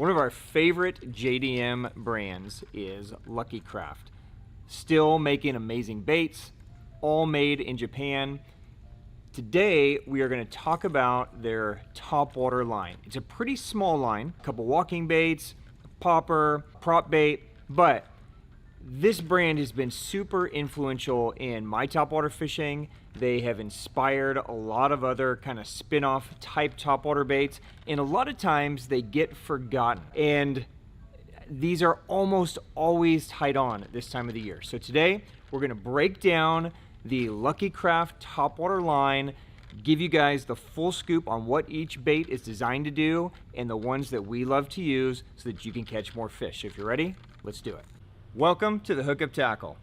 One of our favorite JDM brands is Lucky Craft. Still making amazing baits, all made in Japan. Today, we are going to talk about their Topwater line. It's a pretty small line, a couple walking baits, popper, prop bait, but this brand has been super influential in my topwater fishing. They have inspired a lot of other kind of spin-off type topwater baits, and a lot of times they get forgotten. And these are almost always tied on at this time of the year. So today, we're gonna break down the Lucky Craft topwater line, give you guys the full scoop on what each bait is designed to do and the ones that we love to use so that you can catch more fish. If you're ready, let's do it. Welcome to the Hookup Tackle.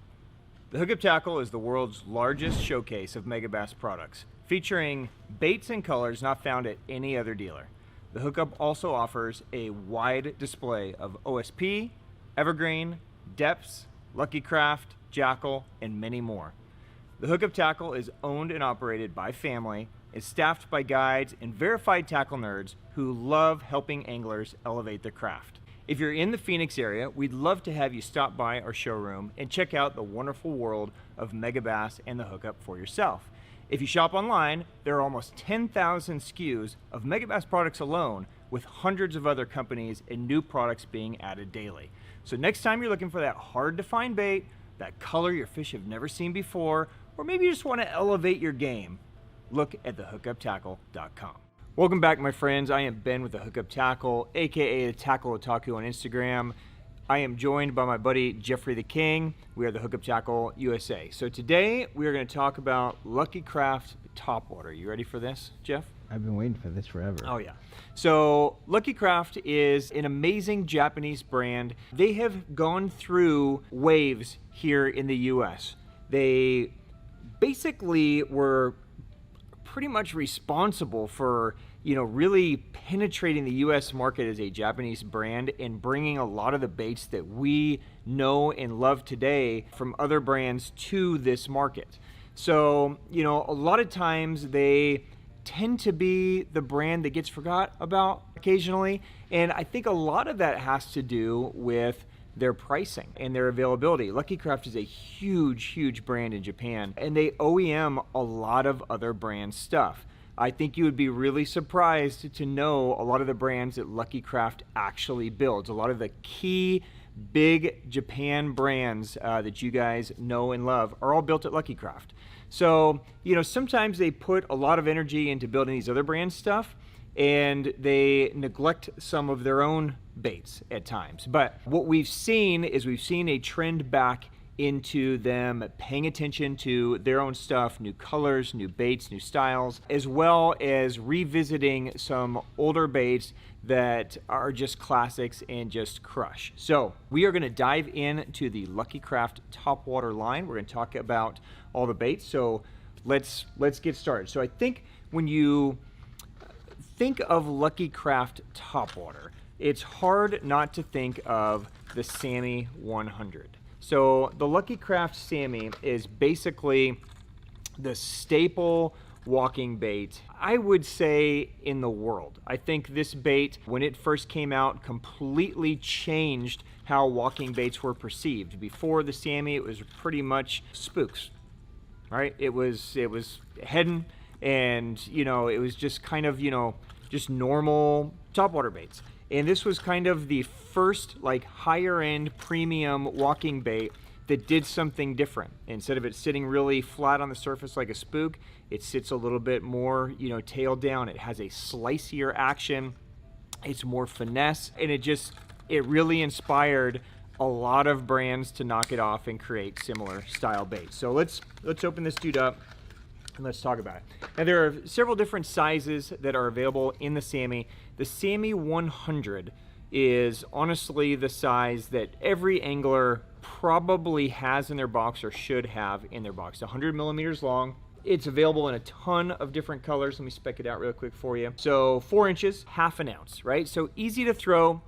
The Hookup Tackle is the world's largest showcase of megabass products, featuring baits and colors not found at any other dealer. The Hookup also offers a wide display of OSP, Evergreen, Depths, Lucky Craft, Jackal, and many more. The Hookup Tackle is owned and operated by family, is staffed by guides and verified tackle nerds who love helping anglers elevate their craft. If you're in the Phoenix area, we'd love to have you stop by our showroom and check out the wonderful world of megabass and the Hookup for yourself. If you shop online, there are almost 10,000 SKUs of megabass products alone, with hundreds of other companies and new products being added daily. So next time you're looking for that hard to find bait, that color your fish have never seen before, or maybe you just want to elevate your game, look at thehookuptackle.com. Welcome back, my friends. I am Ben with the Hookup Tackle, aka the Tackle Otaku on Instagram. I am joined by my buddy Jeffrey the King. We are the Hookup Tackle USA. So today we are going to talk about Lucky Craft Topwater. You ready for this, Jeff? I've been waiting for this forever. Oh yeah. So Lucky Craft is an amazing Japanese brand. They have gone through waves here in the US. They basically were pretty much responsible for, really penetrating the US market as a Japanese brand and bringing a lot of the baits that we know and love today from other brands to this market. So, a lot of times they tend to be the brand that gets forgot about occasionally. And I think a lot of that has to do with their pricing and their availability. Lucky Craft is a huge brand in Japan, and they OEM a lot of other brand stuff. I think you would be really surprised to know a lot of the brands that Lucky Craft actually builds. A lot of the key big Japan brands that you guys know and love are all built at Lucky Craft. So, sometimes they put a lot of energy into building these other brand stuff, and they neglect some of their own baits at times. But what we've seen is a trend back into them paying attention to their own stuff, new colors, new baits, new styles, as well as revisiting some older baits that are just classics and just crush. So we are gonna dive into the Lucky Craft Topwater line. We're gonna talk about all the baits. So let's get started. So I think when you think of Lucky Craft Topwater, it's hard not to think of the Sammy 100. So the Lucky Craft Sammy is basically the staple walking bait, I would say, in the world. I think this bait, when it first came out, completely changed how walking baits were perceived. Before the Sammy, it was pretty much spooks, right? It was heading, and it was just kind of just normal topwater baits. And this was kind of the first higher end premium walking bait that did something different. Instead of it sitting really flat on the surface like a spook, it sits a little bit more, tail down. It has a slicier action. It's more finesse, and it really inspired a lot of brands to knock it off and create similar style baits. So let's open this dude up and let's talk about it. Now, there are several different sizes that are available in the Sammy. The Sammy 100 is honestly the size that every angler probably has in their box or should have in their box. 100 millimeters long. It's available in a ton of different colors. Let me spec it out real quick for you. So 4 inches, ½ ounce, right? So easy to throw.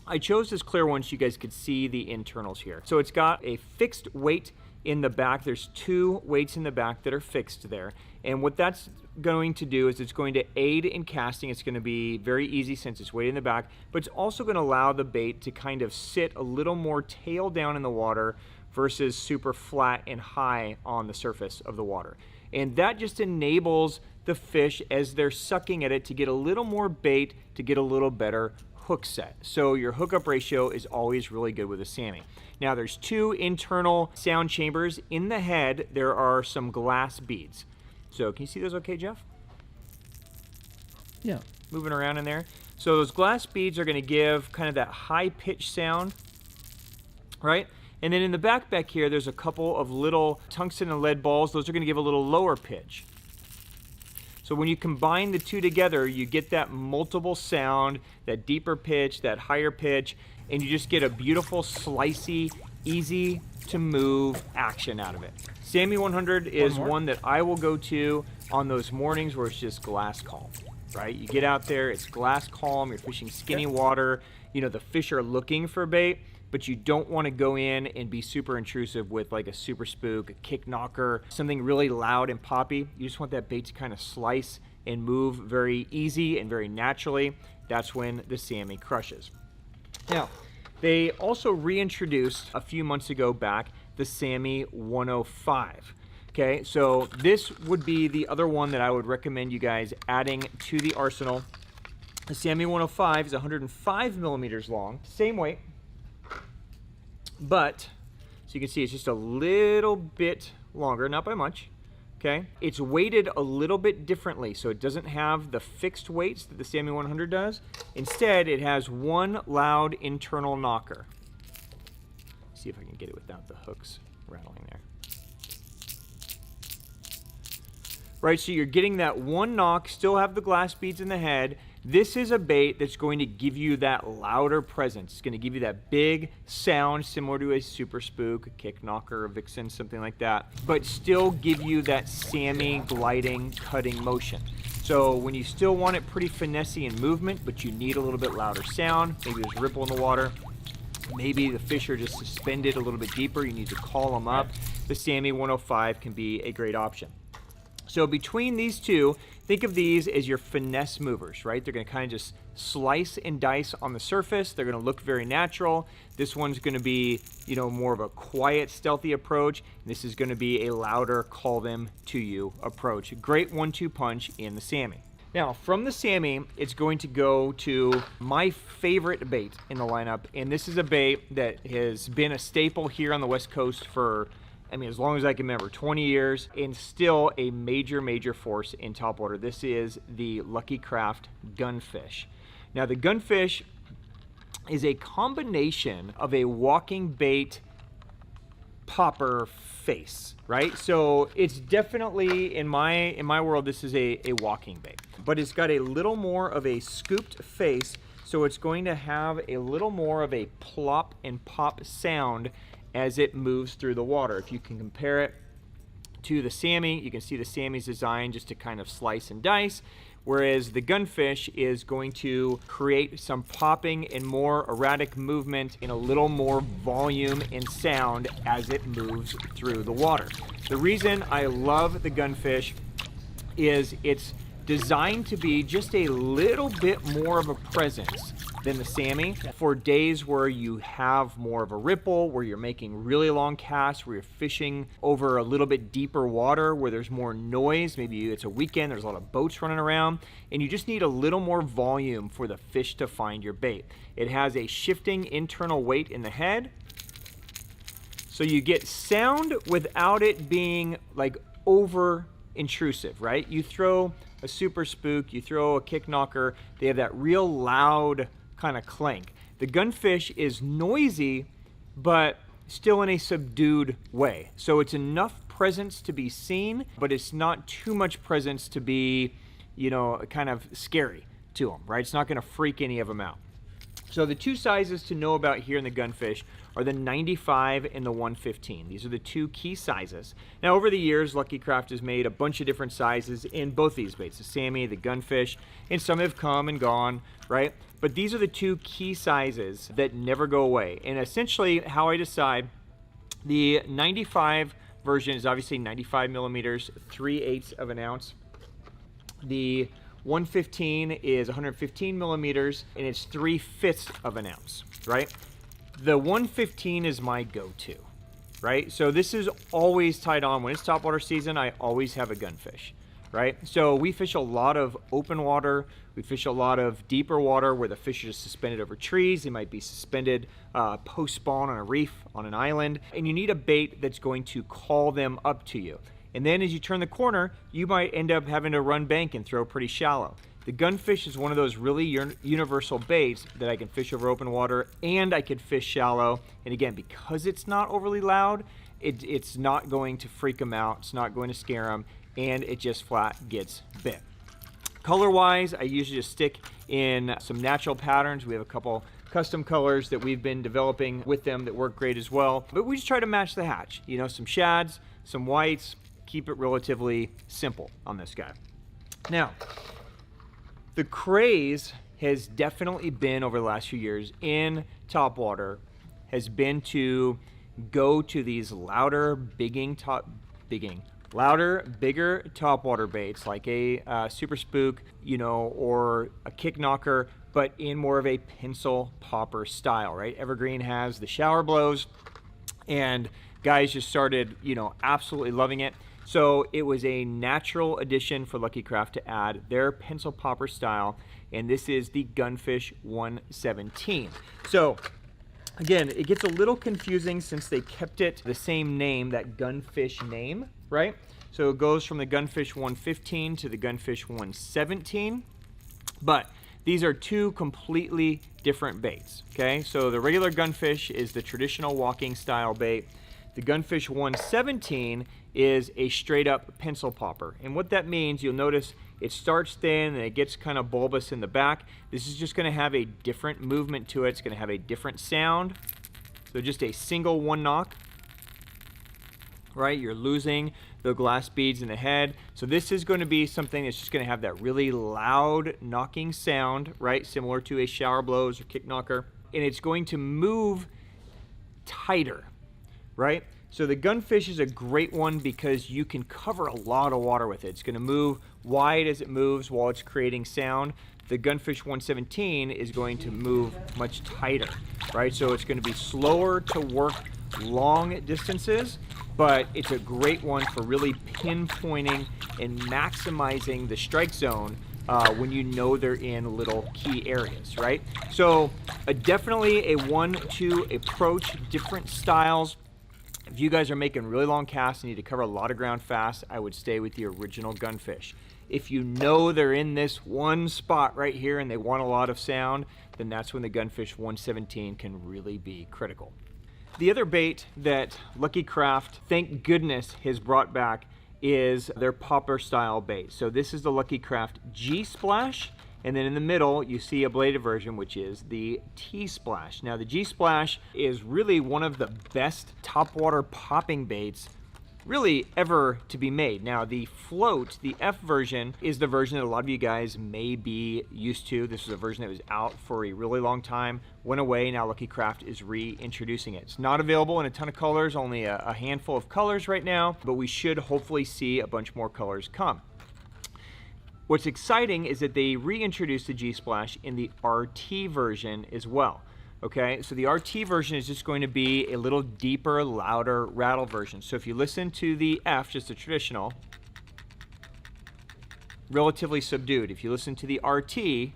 I chose this clear one so you guys could see the internals here. So it's got a fixed weight in the back. There's 2 weights in the back that are fixed there. And what that's going to do is it's going to aid in casting. It's going to be very easy since it's weighted in the back, but it's also going to allow the bait to kind of sit a little more tail down in the water versus super flat and high on the surface of the water. And that just enables the fish, as they're sucking at it, to get a little more bait, to get a little better hook set. So your hookup ratio is always really good with a Sammy. Now there's 2 internal sound chambers. In the head, there are some glass beads. So can you see those okay, Jeff? Yeah. Moving around in there. So those glass beads are going to give kind of that high pitch sound, right? And then in the back here, there's a couple of little tungsten and lead balls. Those are going to give a little lower pitch. So when you combine the two together, you get that multiple sound, that deeper pitch, that higher pitch, and you just get a beautiful, slicey, easy to move action out of it. Sammy 100 is one that I will go to on those mornings where it's just glass calm, right? You get out there, it's glass calm, you're fishing skinny water, you know, the fish are looking for bait, but you don't want to go in and be super intrusive with like a super spook, a kick knocker, something really loud and poppy. You just want that bait to kind of slice and move very easy and very naturally. That's when the Sammy crushes. Now, they also reintroduced a few months ago back the Sammy 105. Okay, so this would be the other one that I would recommend you guys adding to the arsenal. The Sammy 105 is 105 millimeters long, same weight. But, so you can see it's just a little bit longer, not by much, okay? It's weighted a little bit differently, so it doesn't have the fixed weights that the Sammy 100 does. Instead, it has one loud internal knocker. See if I can get it without the hooks rattling there. Right, so you're getting that one knock, still have the glass beads in the head. This is a bait that's going to give you that louder presence. It's going to give you that big sound similar to a super spook, a kick knocker, a vixen, something like that, but still give you that Sammy gliding, cutting motion. So when you still want it pretty finessey in movement, but you need a little bit louder sound, maybe there's a ripple in the water, maybe the fish are just suspended a little bit deeper, you need to call them up, the Sammy 105 can be a great option. So between these two, think of these as your finesse movers, right? They're going to kind of just slice and dice on the surface. They're going to look very natural. This one's going to be, you know, more of a quiet, stealthy approach. This is going to be a louder, call them to you approach. Great 1-2 punch in the Sammy. Now, from the Sammy, it's going to go to my favorite bait in the lineup, and this is a bait that has been a staple here on the West Coast for, I mean, as long as I can remember, 20 years, and still a major, major force in topwater. This is the Lucky Craft Gunfish. Now, the Gunfish is a combination of a walking bait popper face, right? So it's definitely, in my world, this is a walking bait, but it's got a little more of a scooped face, so it's going to have a little more of a plop and pop sound as it moves through the water. If you can compare it to the Sammy, you can see the Sammy's designed just to kind of slice and dice, whereas the Gunfish is going to create some popping and more erratic movement and a little more volume and sound as it moves through the water. The reason I love the Gunfish is it's designed to be just a little bit more of a presence than the Sammy for days where you have more of a ripple, where you're making really long casts, where you're fishing over a little bit deeper water, where there's more noise. Maybe it's a weekend, there's a lot of boats running around, and you just need a little more volume for the fish to find your bait. It has a shifting internal weight in the head, so you get sound without it being like over intrusive, right? You throw a super spook, you throw a kick knocker, they have that real loud kind of clank. The Gunfish is noisy, but still in a subdued way. So it's enough presence to be seen, but it's not too much presence to be, you know, kind of scary to them, right? It's not going to freak any of them out. So the two sizes to know about here in the Gunfish are the 95 and the 115. These are the two key sizes. Now, over the years, Lucky Craft has made a bunch of different sizes in both these baits, the Sammy, the Gunfish, and some have come and gone, right? But these are the two key sizes that never go away. And essentially, how I decide, the 95 version is obviously 95 millimeters, 3/8 of an ounce. The 115 is 115 millimeters, and it's 3/5 of an ounce, right? The 115 is my go-to, right? So this is always tied on. When it's topwater season, I always have a gunfish, right? So we fish a lot of open water. We fish a lot of deeper water where the fish are just suspended over trees. They might be suspended post-spawn on a reef, on an island, and you need a bait that's going to call them up to you. And then as you turn the corner, you might end up having to run bank and throw pretty shallow. The gunfish is one of those really universal baits that I can fish over open water and I can fish shallow. And again, because it's not overly loud, it's not going to freak them out. It's not going to scare them, and it just flat gets bit. Color-wise, I usually just stick in some natural patterns. We have a couple custom colors that we've been developing with them that work great as well. But we just try to match the hatch. You know, some shads, some whites, keep it relatively simple on this guy. Now, the craze has definitely been over the last few years in topwater has been to go to these louder, bigger topwater baits like a super spook, you know, or a kick knocker, but in more of a pencil popper style, right? Evergreen has the shower blows, and guys just started, you know, absolutely loving it. So it was a natural addition for Lucky Craft to add their pencil popper style, and this is the Gunfish 117. So again, it gets a little confusing since they kept it the same name, that Gunfish name, right? So it goes from the Gunfish 115 to the Gunfish 117, but these are two completely different baits, okay? So the regular Gunfish is the traditional walking style bait. The Gunfish 117 is a straight up pencil popper. And what that means, you'll notice it starts thin and it gets kind of bulbous in the back. This is just gonna have a different movement to it. It's gonna have a different sound. So just a single one knock, right? You're losing the glass beads in the head. So this is going to be something that's just going to have that really loud knocking sound, right? Similar to a shower blows or kick knocker. And it's going to move tighter, right? So the Gunfish is a great one because you can cover a lot of water with it. It's going to move wide as it moves while it's creating sound. The Gunfish 117 is going to move much tighter, right? So it's going to be slower to work long distances, but it's a great one for really pinpointing and maximizing the strike zone when you know they're in little key areas, right? So definitely a 1-2 approach, different styles. If you guys are making really long casts and need to cover a lot of ground fast, I would stay with the original Gunfish. If you know they're in this one spot right here and they want a lot of sound, then that's when the Gunfish 117 can really be critical. The other bait that Lucky Craft, thank goodness, has brought back is their popper style bait. So this is the Lucky Craft G Splash, and then in the middle you see a bladed version, which is the T Splash. Now the G Splash is really one of the best topwater popping baits really ever to be made. Now the float, the F version, is the version that a lot of you guys may be used to. This was a version that was out for a really long time, went away. Now Lucky Craft is reintroducing it. It's not available in a ton of colors, only a handful of colors right now, but we should hopefully see a bunch more colors come. What's exciting is that they reintroduced the G Splash in the RT version as well. Okay, so the RT version is just going to be a little deeper, louder rattle version. So if you listen to the F, just the traditional, relatively subdued. If you listen to the RT,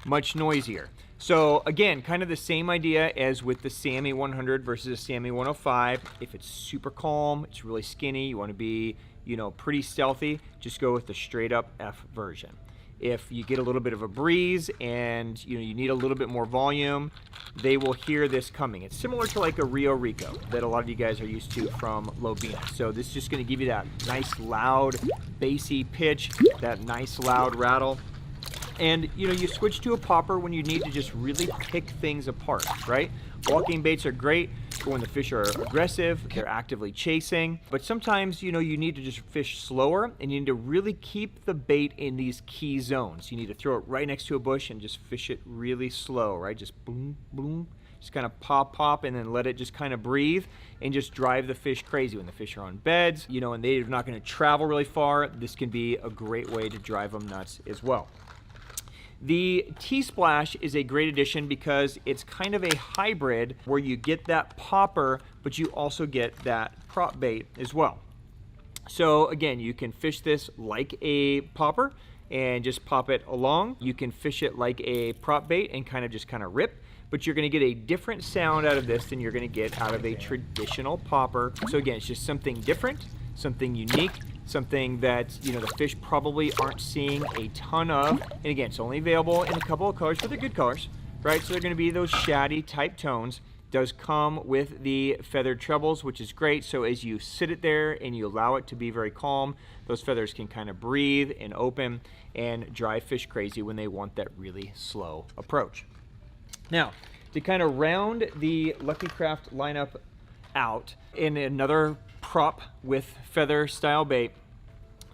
much noisier. So again, kind of the same idea as with the Sammy 100 versus the Sammy 105. If it's super calm, it's really skinny, you want to be, you know, pretty stealthy, just go with the straight up F version. If you get a little bit of a breeze and you need a little bit more volume, they will hear this coming. It's similar to like a Rio Rico that a lot of you guys are used to from Lobina. So this is just going to give you that nice loud bassy pitch, that nice loud rattle. And you switch to a popper when you need to just really pick things apart, right? Walking baits are great for when the fish are aggressive, they're actively chasing, but sometimes you need to just fish slower and you need to really keep the bait in these key zones. You need to throw it right next to a bush and just fish it really slow, right? Just boom, boom. Just kind of pop, pop, and then let it just kind of breathe and just drive the fish crazy. When the fish are on beds, you know, and they're not going to travel really far, this can be a great way to drive them nuts as well. The T-Splash is a great addition because it's kind of a hybrid where you get that popper, but you also get that prop bait as well. So again, you can fish this like a popper and just pop it along. You can fish it like a prop bait and kind of rip, but you're gonna get a different sound out of this than you're gonna get out of a traditional popper. So again, it's just something different, something unique, something that, you know, the fish probably aren't seeing a ton of. And again, it's only available in a couple of colors, but they're good colors, right? So they're gonna be those shady type tones. Does come with the feathered trebles, which is great. So as you sit it there and you allow it to be very calm, those feathers can kind of breathe and open and drive fish crazy when they want that really slow approach. Now, to kind of round the Lucky Craft lineup out in another prop with feather style bait,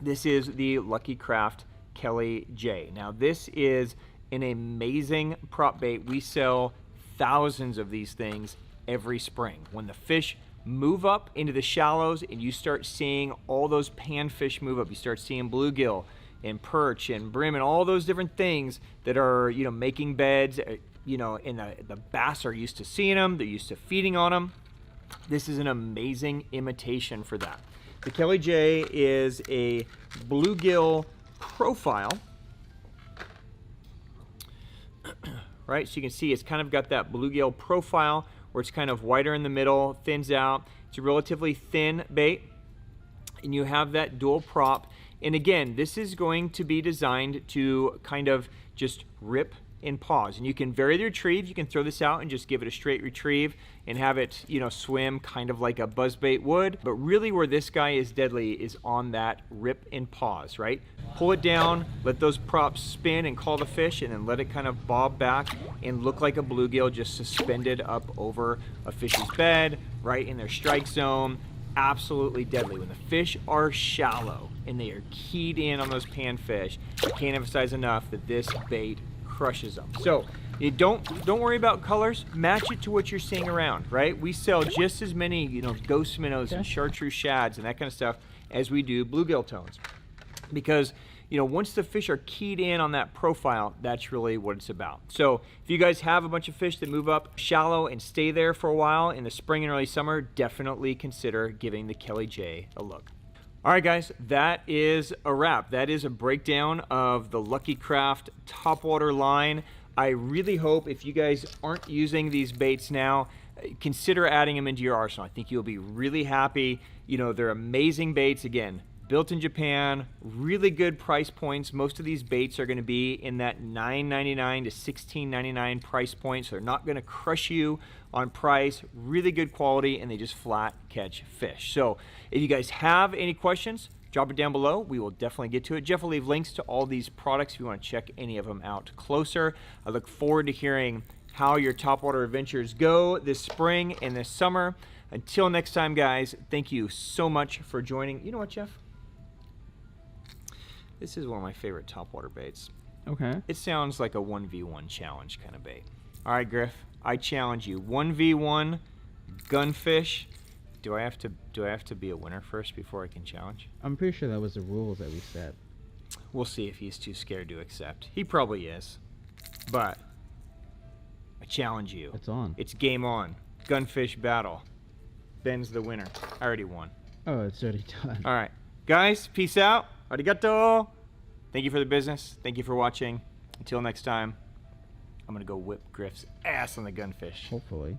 this is the Lucky Craft Kelly J. Now this is an amazing prop bait. We sell thousands of these things every spring. When the fish move up into the shallows and you start seeing all those panfish move up, you start seeing bluegill and perch and brim and all those different things that are, you know, making beds, you know, and the bass are used to seeing them, they're used to feeding on them. This is an amazing imitation for that. The Kelly J is a bluegill profile. Right, so you can see it's kind of got that bluegill profile where it's kind of wider in the middle, thins out. It's a relatively thin bait, and you have that dual prop. And again, this is going to be designed to kind of just rip and pause. And you can vary the retrieve. You can throw this out and just give it a straight retrieve and have it, you know, swim kind of like a buzzbait would. But really where this guy is deadly is on that rip and pause, right? Pull it down, let those props spin and call the fish, and then let it kind of bob back and look like a bluegill just suspended up over a fish's bed, right in their strike zone. Absolutely deadly. When the fish are shallow and they are keyed in on those panfish, I can't emphasize enough that this bait crushes them. So you don't worry about colors. Match it to what you're seeing around, right? We sell just as many, you know, ghost minnows and chartreuse shads and that kind of stuff as we do bluegill tones, because, you know, once the fish are keyed in on that profile, that's really what it's about. So if you guys have a bunch of fish that move up shallow and stay there for a while in the spring and early summer, definitely consider giving the Kelly J a look. All right, guys, that is a wrap. That is a breakdown of the Lucky Craft Topwater line. I really hope if you guys aren't using these baits now, consider adding them into your arsenal. I think you'll be really happy. You know, they're amazing baits. Again, built in Japan, really good price points. Most of these baits are going to be in that $9.99 to $16.99 price point, so they're not going to crush you on price. Really good quality, and they just flat catch fish. So if you guys have any questions, drop it down below. We will definitely get to it. Jeff will leave links to all these products if you want to check any of them out closer. I look forward to hearing how your topwater adventures go this spring and this summer. Until next time, guys, thank you so much for joining. You know what, Jeff? This is one of my favorite topwater baits. Okay. It sounds like a 1v1 challenge kind of bait. All right, Griff, I challenge you. 1v1 Gunfish. Do I have to be a winner first before I can challenge? I'm pretty sure that was the rules that we set. We'll see if he's too scared to accept. He probably is. But I challenge you. It's on. It's game on. Gunfish battle. Ben's the winner. I already won. Oh, it's already done. All right. Guys, peace out. Arigato. Thank you for the business. Thank you for watching. Until next time, I'm going to go whip Griff's ass on the Gunfish. Hopefully.